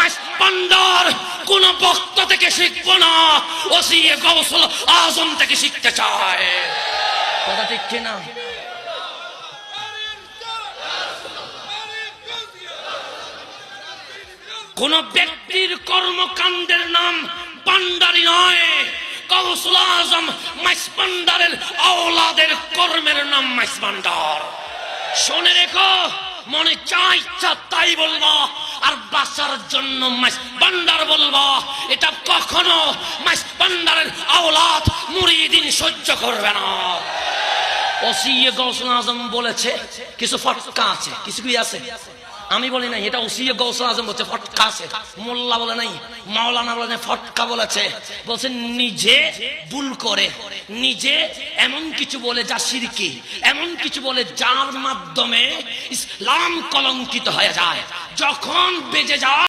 মাইস ভান্ডার কোন বক্ত থেকে শিখবো না, ওসিয়ে গাউসুল আজম থেকে শিখতে চায়। কথা ঠিক কিনা? কোন ব্যক্তির কর্মকাণ্ডের নাম ভান্ডারি নয়, গাউসুল আজম মাইস ভান্ডারের আওলাদের কর্মের নাম মাইস ভান্ডার। শুনে রেখো, মনে যা ইচ্ছা তাই বলবো, আর বাঁচার জন্য মাইস ভান্ডার বলবো, এটা কখনো মাইস ভান্ডারের আওলাদ মুরিদিন সহ্য করবে না। ওসিয়ে গাউসুল আজম বলেছে, কিছু ফটকা আছে, কিছু কি আছে, আমি বলি নাই, এটা ওসিয়ে গাউসুল আজম বলছে ফটকা আছে। মোল্লা বলে নাই, মাওলানা বলে নাই, ফটকা বলেছে। বলছে নিজে ভুল করে, নিজে এমন কিছু বলে যা শিরকি, এমন কিছু বলে যার মাধ্যমে ইসলাম কলঙ্কিত হয়ে যায়, যখন বেজে যায়